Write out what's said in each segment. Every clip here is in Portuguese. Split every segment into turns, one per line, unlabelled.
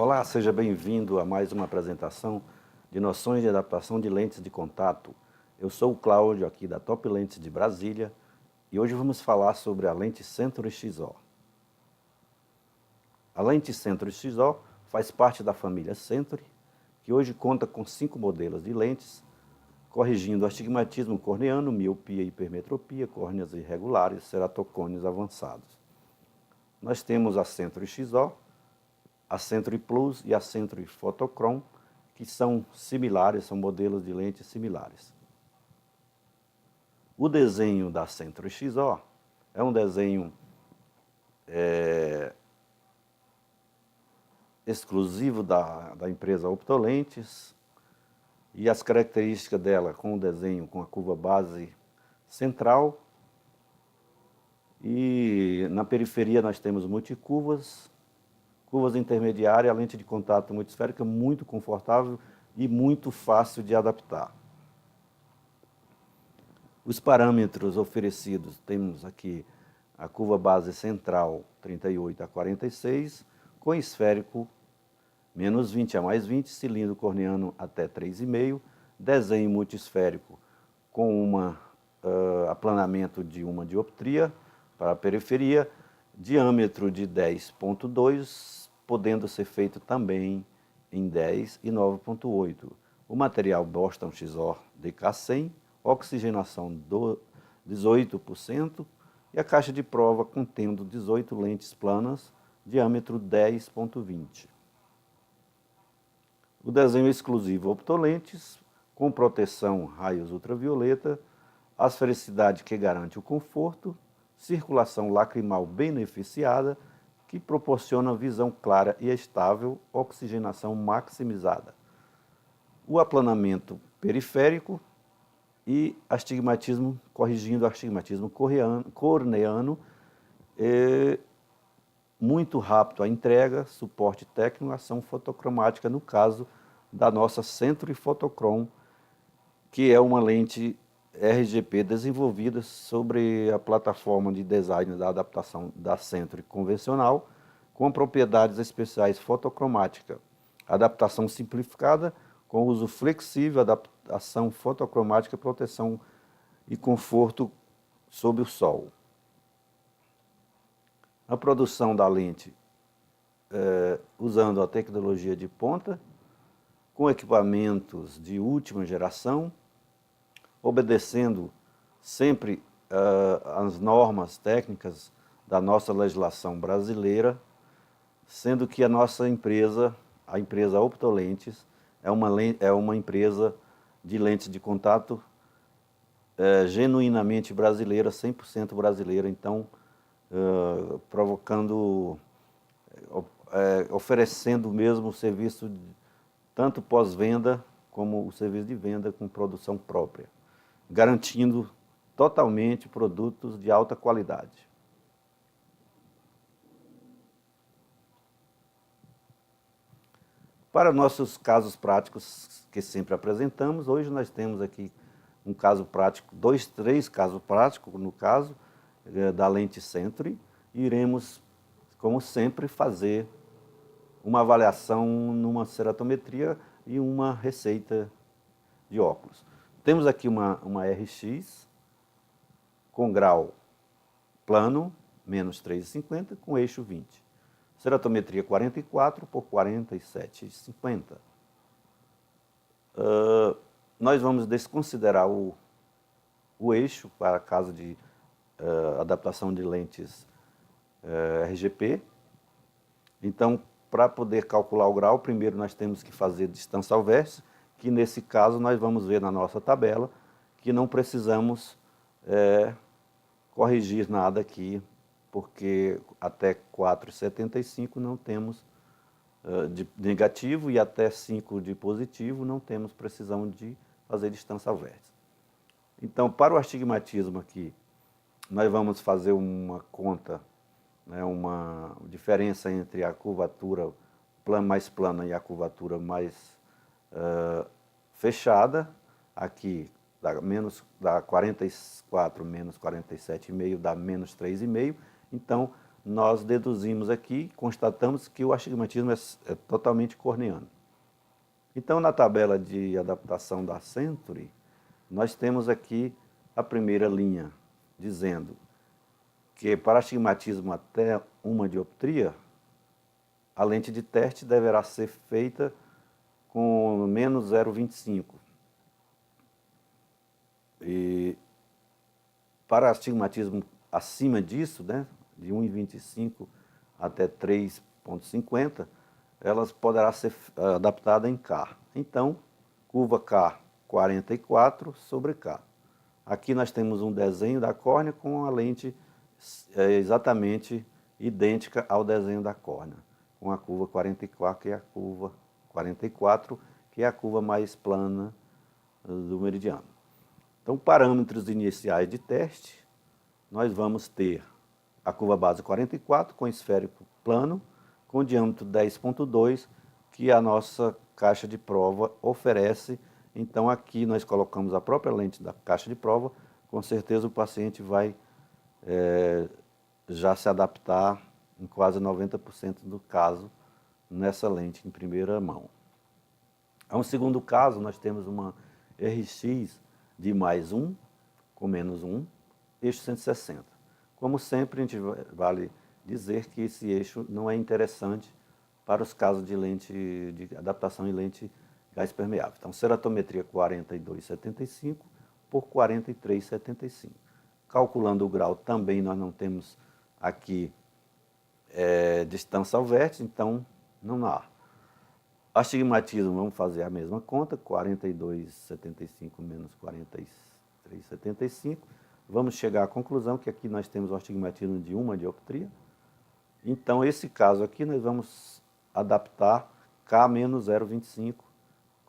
Olá, seja bem-vindo a mais uma apresentação de noções de adaptação de lentes de contato. Eu sou o Cláudio, aqui da Top Lentes de Brasília, e hoje vamos falar sobre a lente Century XO. A lente Century XO faz parte da família Century, que hoje conta com 5 modelos de lentes, corrigindo astigmatismo corneano, miopia e hipermetropia, córneas irregulares, ceratocones avançados. Nós temos a Century XO, a Century Plus e a Century Photochrome, que são similares, são modelos de lentes similares. O desenho da Century XO é um desenho exclusivo da empresa Optolentes, e as características dela com o desenho com a curva base central, e na periferia nós temos multicurvas, curvas intermediárias, a lente de contato multisférica muito confortável e muito fácil de adaptar. Os parâmetros oferecidos, temos aqui a curva base central 38 a 46, com esférico menos 20 a mais 20, cilindro corneano até 3,5, desenho multisférico com aplanamento de uma dioptria para a periferia, diâmetro de 10,2, podendo ser feito também em 10 e 9,8. O material Boston XO DK100, oxigenação 18% e a caixa de prova contendo 18 lentes planas, diâmetro 10,20. O desenho exclusivo Optolentes, com proteção raios ultravioleta, asfericidade que garante o conforto, circulação lacrimal beneficiada, que proporciona visão clara e estável, oxigenação maximizada. O aplanamento periférico e astigmatismo, corrigindo astigmatismo corneano, muito rápido a entrega, suporte técnico, ação fotocromática, no caso da nossa Century Photochrome, que é uma lente RGP desenvolvida sobre a plataforma de design da adaptação da Century convencional, com propriedades especiais fotocromática, adaptação simplificada, com uso flexível, adaptação fotocromática, proteção e conforto sob o sol. A produção da lente usando a tecnologia de ponta, com equipamentos de última geração, obedecendo sempre as normas técnicas da nossa legislação brasileira, sendo que a nossa empresa, a empresa Optolentes, é uma empresa de lentes de contato genuinamente brasileira, 100% brasileira, então oferecendo mesmo o serviço tanto pós-venda como o serviço de venda com produção própria, garantindo totalmente produtos de alta qualidade. Para nossos casos práticos que sempre apresentamos, hoje nós temos aqui um caso prático, 3 casos práticos no caso da lente Century, e iremos, como sempre, fazer uma avaliação numa ceratometria e uma receita de óculos. Temos aqui uma RX com grau plano, menos 3,50, com eixo 20. Ceratometria 44 por 47,50. Nós vamos desconsiderar o eixo para caso de adaptação de lentes RGP. Então, para poder calcular o grau, primeiro nós temos que fazer distância ao vértice, que nesse caso nós vamos ver na nossa tabela, que não precisamos corrigir nada aqui, porque até 4,75 não temos de negativo e até 5 de positivo não temos precisão de fazer distância ao vértice. Então, para o astigmatismo aqui, nós vamos fazer uma conta, uma diferença entre a curvatura mais plana e a curvatura mais fechada. Aqui dá 44 menos 47,5 dá menos 3,5. Então, nós deduzimos aqui, constatamos que o astigmatismo é totalmente corneano. Então, na tabela de adaptação da Century, nós temos aqui a primeira linha, dizendo que para astigmatismo até 1 dioptria, a lente de teste deverá ser feita com menos 0,25. E para astigmatismo acima disso, né, de 1,25 até 3,50, elas poderá ser adaptada em K. Então, curva K 44 sobre K. Aqui nós temos um desenho da córnea com a lente exatamente idêntica ao desenho da córnea, com a curva 44, que é a curva 44, que é a curva mais plana do meridiano. Então, parâmetros iniciais de teste, nós vamos ter a curva base 44 com esférico plano, com diâmetro 10,2, que a nossa caixa de prova oferece. Então, aqui nós colocamos a própria lente da caixa de prova, com certeza o paciente vai já se adaptar em quase 90% do caso nessa lente em primeira mão. A um segundo caso, nós temos uma RX de mais 1 com menos 1, eixo 160. Como sempre, a gente vale dizer que esse eixo não é interessante para os casos de lente de adaptação em lente gás permeável. Então, ceratometria 42,75 por 43,75. Calculando o grau também, nós não temos aqui distância ao vértice, então não há. Astigmatismo, vamos fazer a mesma conta, 42,75 menos 43,75. Vamos chegar à conclusão que aqui nós temos o astigmatismo de 1 dioptria. Então, esse caso aqui, nós vamos adaptar K menos 0,25,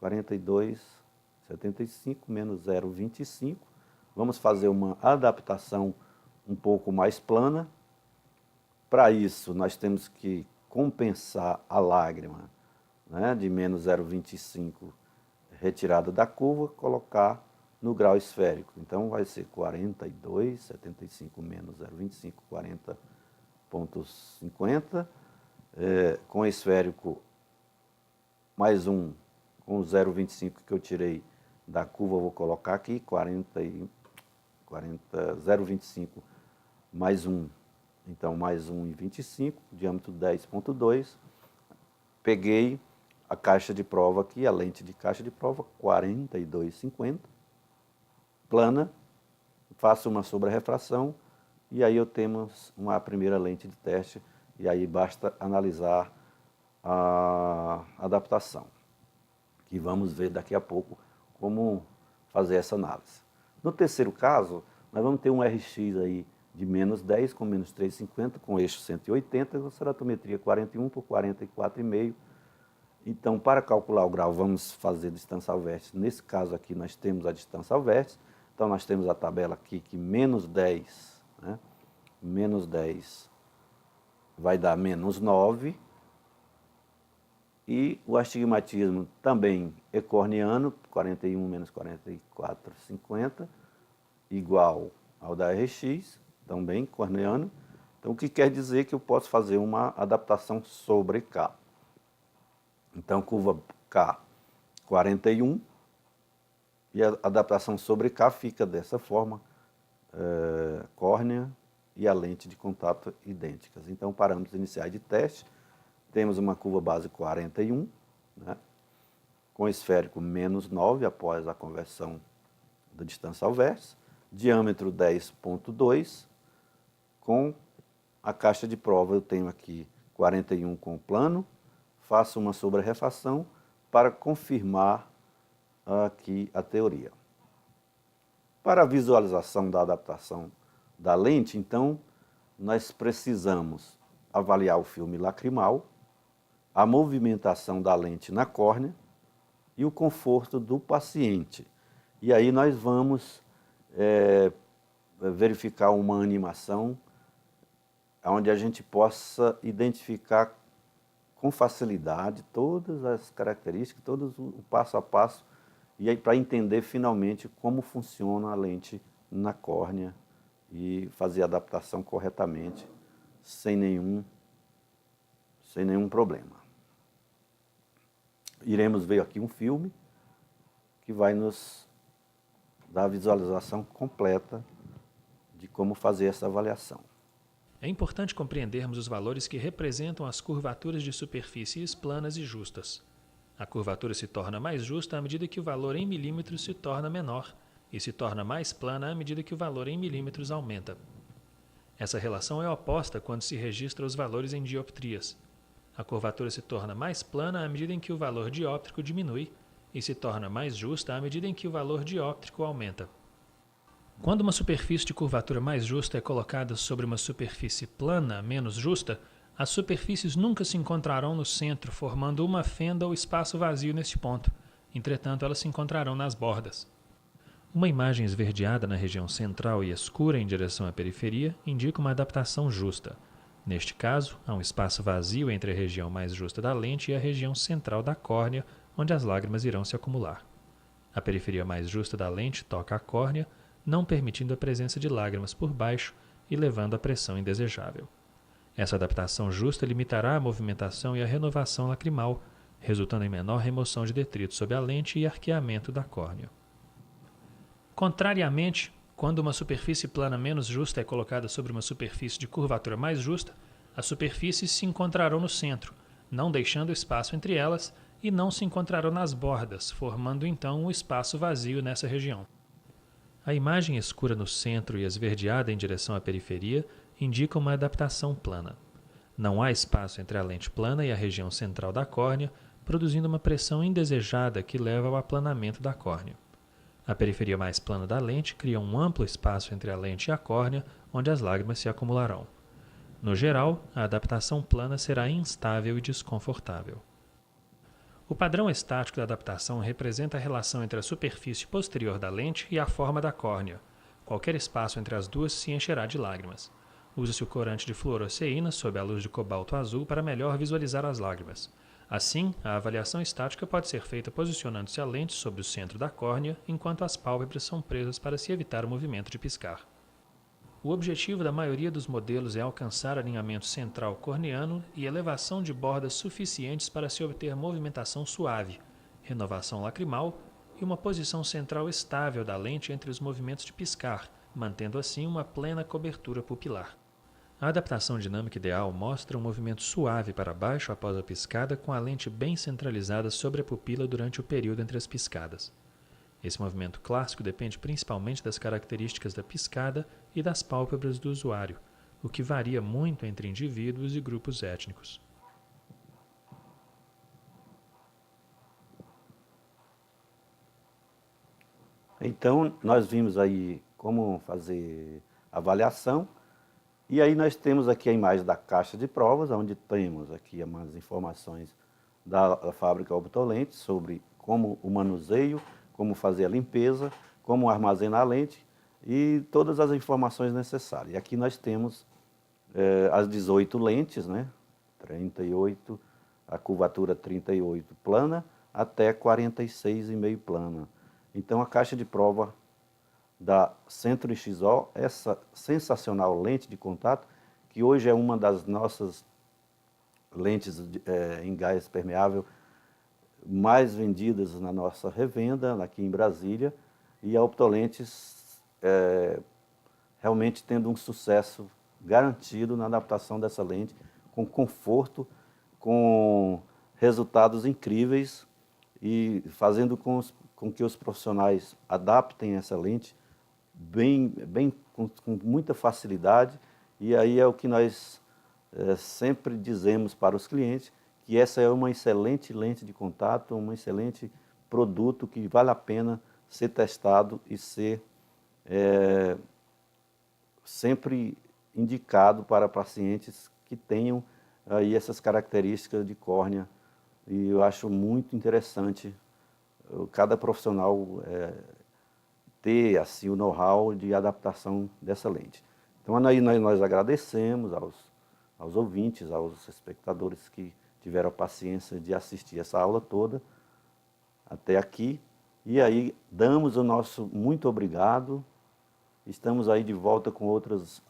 42,75 menos 0,25. Vamos fazer uma adaptação um pouco mais plana. Para isso, nós temos que compensar a lágrima, né, de menos 0,25 retirada da curva, colocar no grau esférico. Então, vai ser 42,75 menos 0,25, 40,50. Com esférico mais 1, com 0,25 que eu tirei da curva, eu vou colocar aqui, 0,25 mais 1, então mais 1,25, diâmetro 10,2. Peguei a caixa de prova aqui, a lente de caixa de prova, 42,50, plana, faço uma sobre-refração e aí eu temos uma primeira lente de teste e aí basta analisar a adaptação, que vamos ver daqui a pouco como fazer essa análise. No terceiro caso, nós vamos ter um RX aí de menos 10 com menos 3,50 com eixo 180, com ceratometria 41 por 44,5. Então, para calcular o grau, vamos fazer distância ao vértice. Nesse caso aqui, nós temos a distância ao vértice. Então, nós temos a tabela aqui que menos 10, né? Menos 10 vai dar menos 9. E o astigmatismo também é corneano, 41 menos 44,50, igual ao da RX, também corneano. Então, o que quer dizer que eu posso fazer uma adaptação sobre K. Então, curva K 41, e a adaptação sobre K fica dessa forma, córnea e a lente de contato idênticas. Então, parâmetros iniciais de teste, temos uma curva base 41, né, com esférico menos 9 após a conversão da distância ao vértice, diâmetro 10,2, com a caixa de prova eu tenho aqui 41 com plano, faço uma sobre-refação para confirmar aqui a teoria. Para a visualização da adaptação da lente, então, nós precisamos avaliar o filme lacrimal, a movimentação da lente na córnea e o conforto do paciente. E aí nós vamos verificar uma animação onde a gente possa identificar com facilidade todas as características, todo o passo a passo, e aí para entender finalmente como funciona a lente na córnea e fazer a adaptação corretamente sem nenhum problema. Iremos ver aqui um filme que vai nos dar a visualização completa de como fazer essa avaliação.
É importante compreendermos os valores que representam as curvaturas de superfícies planas e justas. A curvatura se torna mais justa à medida que o valor em milímetros se torna menor e se torna mais plana à medida que o valor em milímetros aumenta. Essa relação é oposta quando se registra os valores em dioptrias. A curvatura se torna mais plana à medida em que o valor dióptrico diminui e se torna mais justa à medida em que o valor dióptrico aumenta. Quando uma superfície de curvatura mais justa é colocada sobre uma superfície plana menos justa, as superfícies nunca se encontrarão no centro, formando uma fenda ou espaço vazio neste ponto. Entretanto, elas se encontrarão nas bordas. Uma imagem esverdeada na região central e escura em direção à periferia indica uma adaptação justa. Neste caso, há um espaço vazio entre a região mais justa da lente e a região central da córnea, onde as lágrimas irão se acumular. A periferia mais justa da lente toca a córnea, não permitindo a presença de lágrimas por baixo e levando à pressão indesejável. Essa adaptação justa limitará a movimentação e a renovação lacrimal, resultando em menor remoção de detritos sob a lente e arqueamento da córnea. Contrariamente, quando uma superfície plana menos justa é colocada sobre uma superfície de curvatura mais justa, as superfícies se encontrarão no centro, não deixando espaço entre elas, e não se encontrarão nas bordas, formando então um espaço vazio nessa região. A imagem escura no centro e esverdeada em direção à periferia indicam uma adaptação plana. Não há espaço entre a lente plana e a região central da córnea, produzindo uma pressão indesejada que leva ao aplanamento da córnea. A periferia mais plana da lente cria um amplo espaço entre a lente e a córnea, onde as lágrimas se acumularão. No geral, a adaptação plana será instável e desconfortável. O padrão estático da adaptação representa a relação entre a superfície posterior da lente e a forma da córnea. Qualquer espaço entre as duas se encherá de lágrimas. Usa-se o corante de fluoroceína sob a luz de cobalto azul para melhor visualizar as lágrimas. Assim, a avaliação estática pode ser feita posicionando-se a lente sobre o centro da córnea, enquanto as pálpebras são presas para se evitar o movimento de piscar. O objetivo da maioria dos modelos é alcançar alinhamento central corneano e elevação de bordas suficientes para se obter movimentação suave, renovação lacrimal e uma posição central estável da lente entre os movimentos de piscar, mantendo assim uma plena cobertura pupilar. A adaptação dinâmica ideal mostra um movimento suave para baixo após a piscada com a lente bem centralizada sobre a pupila durante o período entre as piscadas. Esse movimento clássico depende principalmente das características da piscada e das pálpebras do usuário, o que varia muito entre indivíduos e grupos étnicos.
Então, nós vimos aí como fazer a avaliação. E aí nós temos aqui a imagem da caixa de provas, onde temos aqui umas informações da fábrica Optolentes sobre como o manuseio, como fazer a limpeza, como armazenar a lente e todas as informações necessárias. E aqui nós temos as 18 lentes, né? 38, a curvatura 38 plana até 46,5 plana. Então a caixa de prova da Centro XO, essa sensacional lente de contato, que hoje é uma das nossas lentes em gás permeável mais vendidas na nossa revenda, aqui em Brasília, e a Optolentes realmente tendo um sucesso garantido na adaptação dessa lente, com conforto, com resultados incríveis e fazendo com que os profissionais adaptem essa lente com muita facilidade, e aí é o que nós sempre dizemos para os clientes, que essa é uma excelente lente de contato, um excelente produto que vale a pena ser testado e ser sempre indicado para pacientes que tenham aí essas características de córnea, e eu acho muito interessante cada profissional ter assim, o know-how de adaptação dessa lente. Então, aí nós agradecemos aos ouvintes, aos espectadores que tiveram a paciência de assistir essa aula toda até aqui. E aí damos o nosso muito obrigado. Estamos aí de volta com outras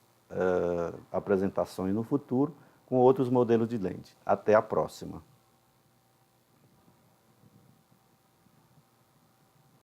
apresentações no futuro com outros modelos de lente. Até a próxima.